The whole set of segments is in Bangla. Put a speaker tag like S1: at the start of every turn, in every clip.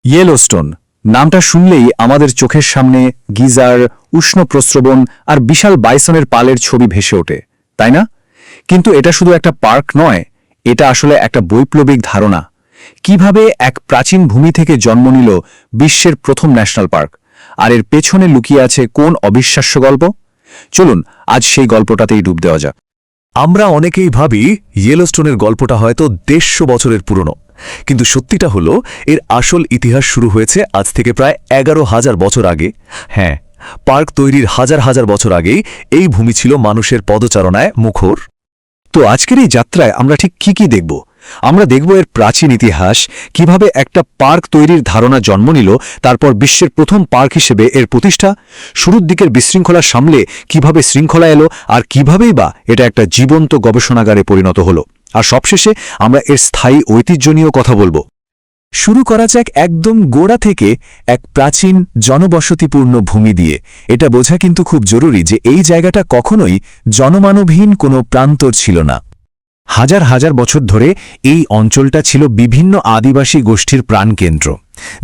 S1: ইয়েলোস্টোন নামটা শুনলেই আমাদের চোখের সামনে গিজার, উষ্ণ প্রস্রবণ আর বিশাল বাইসনের পালের ছবি ভেসে ওঠে, তাই না? কিন্তু এটা শুধু একটা পার্ক নয়, এটা আসলে একটা বৈপ্লবিক ধারণা। কিভাবে এক প্রাচীন ভূমি থেকে জন্ম নিল বিশ্বের প্রথম ন্যাশনাল পার্ক, আর এর পেছনে লুকিয়ে আছে কোন অবিশ্বাস্য গল্প? চলুন আজ সেই গল্পটাতেই ডুব দেওয়া যাক।
S2: আমরা অনেকেই ভাবি ইয়েলোস্টোনের গল্পটা হয়তো 150 বছরের পুরনো, কিন্তু সত্যিটা হলো এর আসল ইতিহাস শুরু হয়েছে আজ থেকে প্রায় 11,000 বছর আগে। হ্যাঁ, পার্ক তৈরির হাজার হাজার বছর আগেই এই ভূমি ছিল মানুষের পদচারণায় মুখর।
S1: তো আজকের এই যাত্রায় আমরা ঠিক কি দেখব? আমরা দেখব এর প্রাচীন ইতিহাস, কিভাবে একটা পার্ক তৈরির ধারণা জন্ম নিল, তারপর বিশ্বের প্রথম পার্ক হিসেবে এর প্রতিষ্ঠা, শুরুর দিকের বিশৃঙ্খলা সামলে কিভাবে শৃঙ্খলা এলো, আর কিভাবেই বা এটা একটা জীবন্ত গবেষণাগারে পরিণত হলো, আর সবশেষে আমরা এর স্থায়ী ঐতিহ্য নিয়েও কথা বলবো।
S2: শুরু করা যাক একদম গোড়া থেকে, এক প্রাচীন জনবসতিপূর্ণ ভূমি দিয়ে। এটা বোঝা কিন্তু খুব জরুরি যে এই জায়গাটা কখনোই জনমানবহীন কোনো প্রান্তর ছিল না।
S1: হাজার হাজার বছর ধরে এই অঞ্চলটা ছিল বিভিন্ন আদিবাসী গোষ্ঠীর প্রাণকেন্দ্র।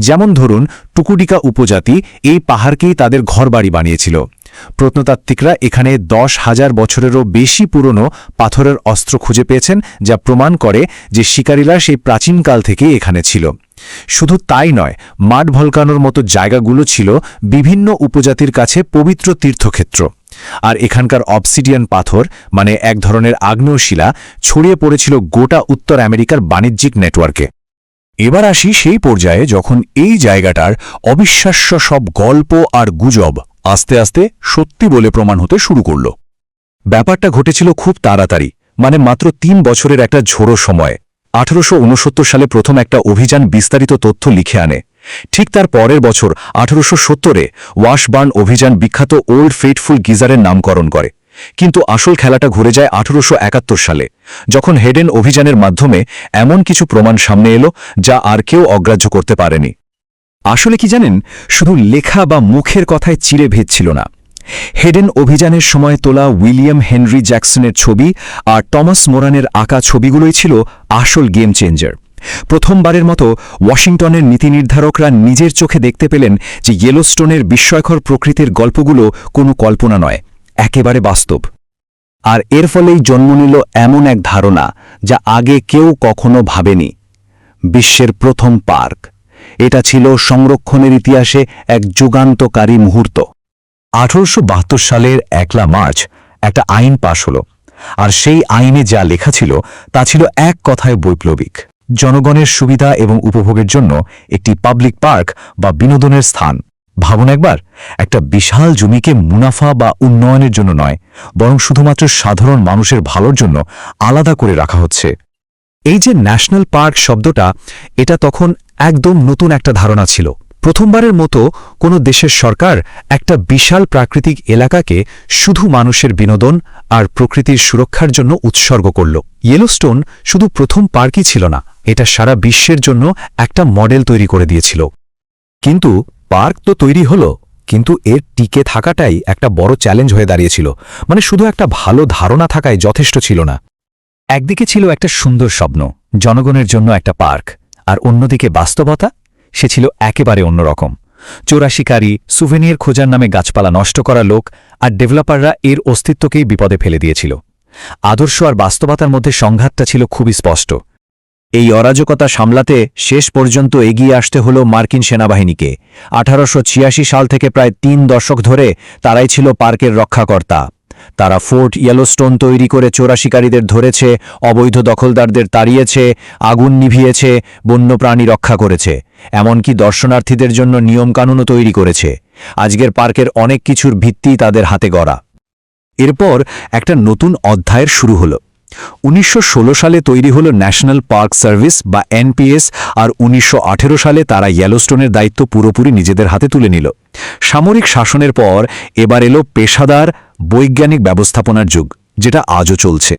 S1: যেমন ধরুন, টুকুডিকা উপজাতি এই পাহাড়কেই তাদের ঘরবাড়ি বানিয়েছিল। প্রত্নতাত্ত্বিকরা এখানে 10,000 বছরেরও বেশি পুরনো পাথরের অস্ত্র খুঁজে পেয়েছেন, যা প্রমাণ করে যে শিকারীরা সেই প্রাচীনকাল থেকেই এখানে ছিল। শুধু তাই নয়, মাড ভলকানোর মতো জায়গাগুলো ছিল বিভিন্ন উপজাতির কাছে পবিত্র তীর্থক্ষেত্র। আর এখানকার অবসিডিয়ান পাথর, মানে এক ধরনের আগ্নেয়শিলা, ছড়িয়ে পড়েছিল গোটা উত্তর আমেরিকার বাণিজ্যিক নেটওয়ার্কে। এবার আসি সেই পর্যায়ে যখন এই জায়গাটার অবিশ্বাস্য সব গল্প আর গুজব আস্তে আস্তে সত্যি বলে প্রমাণ হতে শুরু করল। ব্যাপারটা ঘটেছিল খুব তাড়াতাড়ি, মানে মাত্র 3 বছরের একটা ঝোড়ো সময়। 1869 সালে প্রথম একটা অভিযান বিস্তারিত তথ্য লিখে আনে। ঠিক তার পরের বছর 1870-এ ওয়াশবার্ন অভিযান বিখ্যাত ওল্ড ফেইথফুল গিজারের নামকরণ করে। কিন্তু আসল খেলাটা ঘুরে যায় 1871 সালে, যখন হেডেন অভিযানের মাধ্যমে এমন কিছু প্রমাণ সামনে এলো যা আর কেউ অগ্রাহ্য করতে পারেনি। আসলে কি জানেন, শুধু লেখা বা মুখের কথায় চিরে ভেদ ছিল না। হেডেন অভিযানের সময় তোলা উইলিয়াম হেনরি জ্যাকসনের ছবি আর টমাস মোরানের আঁকা ছবিগুলোই ছিল আসল গেম চেঞ্জার। প্রথমবারের মতো ওয়াশিংটনের নীতিনির্ধারকরা নিজের চোখে দেখতে পেলেন যে ইয়েলোস্টোনের বিস্ময়কর প্রকৃতির গল্পগুলো কোনো কল্পনা নয়, একেবারে বাস্তব। আর এর ফলেই জন্ম নিল এমন এক ধারণা যা আগে কেউ কখনো ভাবেনি, বিশ্বের প্রথম পার্ক। এটা ছিল সংরক্ষণের ইতিহাসে এক যুগান্তকারী মুহূর্ত। 1872 সালের 1 মার্চ একটা আইন পাশ হল, আর সেই আইনে যা লেখা ছিল তা ছিল এক কথায় বৈপ্লবিক। জনগণের সুবিধা এবং উপভোগের জন্য একটি পাবলিক পার্ক বা বিনোদনের স্থান। ভাবুন একবার, একটা বিশাল জমিকে মুনাফা বা উন্নয়নের জন্য নয়, বরং শুধুমাত্র সাধারণ মানুষের ভালোর জন্য আলাদা করে রাখা হচ্ছে। এই যে ন্যাশনাল পার্ক শব্দটা, এটা তখন একদম নতুন একটা ধারণা ছিল। প্রথমবারের মতো কোনো দেশের সরকার একটা বিশাল প্রাকৃতিক এলাকাকে শুধু মানুষের বিনোদন আর প্রকৃতির সুরক্ষার জন্য উৎসর্গ করল। ইয়েলোস্টোন শুধু প্রথম পার্কই ছিল না, এটা সারা বিশ্বের জন্য একটা মডেল তৈরি করে দিয়েছিল। কিন্তু পার্ক তো তৈরি হলো, কিন্তু এর টিকে থাকাটাই একটা বড় চ্যালেঞ্জ হয়ে দাঁড়িয়েছিল। মানে শুধু একটা ভালো ধারণা থাকায় যথেষ্ট ছিল না। একদিকে ছিল একটা সুন্দর স্বপ্ন, জনগণের জন্য একটা পার্ক, আর অন্যদিকে বাস্তবতা, সে ছিল একেবারে অন্যরকম। চোরাশিকারী, সুভেনিয়ার খোঁজার নামে গাছপালা নষ্ট করা লোক আর ডেভেলপাররা এর অস্তিত্বকেই বিপদে ফেলে দিয়েছিল। আদর্শ আর বাস্তবতার মধ্যে সংঘাতটা ছিল খুবই স্পষ্ট। এই অরাজকতা সামলাতে শেষ পর্যন্ত এগিয়ে আসতে হল মার্কিন সেনাবাহিনীকে। 1886 সাল থেকে প্রায় 3 দশক ধরে তারাই ছিল পার্কের রক্ষাকর্তা। তারা ফোর্ট ইয়েলোস্টোন তৈরি করে চোরাশিকারীদের ধরেছে, অবৈধ দখলদারদের তাড়িয়েছে, আগুন নিভিয়েছে, বন্যপ্রাণী রক্ষা করেছে, এমনকি দর্শনার্থীদের জন্য নিয়মকানুনও তৈরি করেছে। আজকের পার্কের অনেক কিছুর ভিত্তি তাদের হাতে গড়া। এরপর একটা নতুন অধ্যায়ের শুরু হল। 1916 সালে তৈরি হল ন্যাশনাল পার্ক সার্ভিস বা এনপিএস, আর 1918 সালে তারা ইয়েলোস্টোনের দায়িত্ব পুরোপুরি নিজেদের হাতে তুলে নিল। সামরিক শাসনের পর এবার এলো পেশাদার বৈজ্ঞানিক ব্যবস্থাপনার যুগ, যেটা আজও চলছে।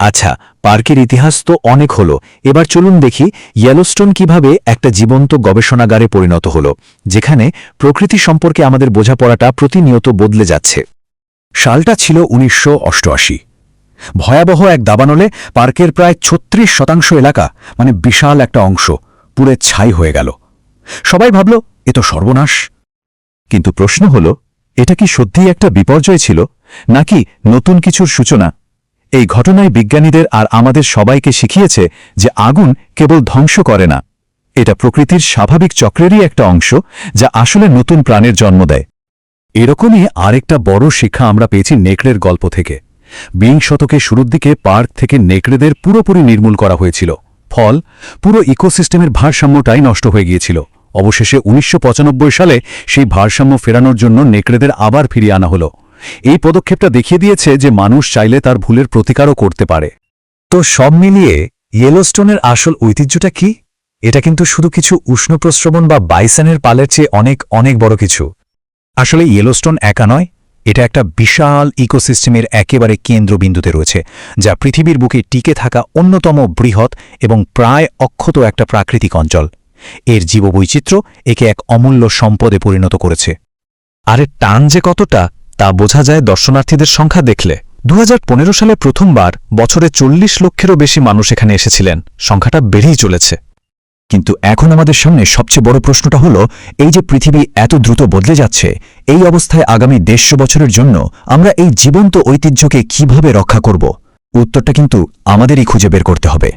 S1: আচ্ছা, পার্কের ইতিহাস তো অনেক হলো, এবার চলুন দেখি ইয়েলোস্টোন কিভাবে একটা জীবন্ত গবেষণাগারে পরিণত হল, যেখানে প্রকৃতি সম্পর্কে আমাদের বোঝাপড়াটা প্রতিনিয়ত বদলে যাচ্ছে। সালটা ছিল 1988। ভয়াবহ এক দাবানলে পার্কের প্রায় 36% এলাকা, মানে বিশাল একটা অংশ, পুরে ছাই হয়ে গেল। সবাই ভাবল এ তো সর্বনাশ। কিন্তু প্রশ্ন হল, এটা কি সত্যিই একটা বিপর্যয় ছিল, নাকি নতুন কিছুর সূচনা? এই ঘটনায় বিজ্ঞানীদের আর আমাদের সবাইকে শিখিয়েছে যে আগুন কেবল ধ্বংস করে না, এটা প্রকৃতির স্বাভাবিক চক্রেরই একটা অংশ, যা আসলে নতুন প্রাণের জন্ম দেয়। এরকমই আরেকটা বড় শিক্ষা আমরা পেয়েছি নেকড়ের গল্প থেকে। 20 শতকের শুরুর দিকে পার্ক থেকে নেকড়েদের পুরোপুরি নির্মূল করা হয়েছিল। ফল, পুরো ইকোসিস্টেমের ভারসাম্যটাই নষ্ট হয়ে গিয়েছিল। অবশেষে 1995 সালে সেই ভারসাম্য ফেরানোর জন্য নেকড়েদের আবার ফিরিয়ে আনা হলো। এই পদক্ষেপটা দেখিয়ে দিয়েছে যে মানুষ চাইলে তার ভুলের প্রতিকারও করতে পারে। তো সব মিলিয়ে ইয়েলোস্টোনের আসল ঐতিহ্যটা কি? এটা কিন্তু শুধু কিছু উষ্ণ প্রস্রবণ বা বাইসনের পালের চেয়ে অনেক অনেক বড় কিছু। আসলে ইয়েলোস্টোন একা নয়, এটা একটা বিশাল ইকোসিস্টেমের একেবারে কেন্দ্রবিন্দুতে রয়েছে, যা পৃথিবীর বুকে টিকে থাকা অন্যতম বৃহৎ এবং প্রায় অক্ষত একটা প্রাকৃতিক অঞ্চল। এর জীববৈচিত্র্য একে এক অমূল্য সম্পদে পরিণত করেছে। আর এর টান যে কতটা তা বোঝা যায় দর্শনার্থীদের সংখ্যা দেখলে। 2015 সালে প্রথমবার বছরে 40 লক্ষেরও বেশি মানুষ এখানে এসেছিলেন। সংখ্যাটা বেড়েই চলেছে। কিন্তু এখন আমাদের সামনে সবচেয়ে বড় প্রশ্নটা হলো, এই যে পৃথিবী এত দ্রুত বদলে যাচ্ছে, এই অবস্থায় আগামী 150 বছরের জন্য আমরা এই জীবন্ত ঐতিহ্যকে কিভাবে রক্ষা করব? উত্তরটা কিন্তু আমাদেরই খুঁজে বের করতে হবে।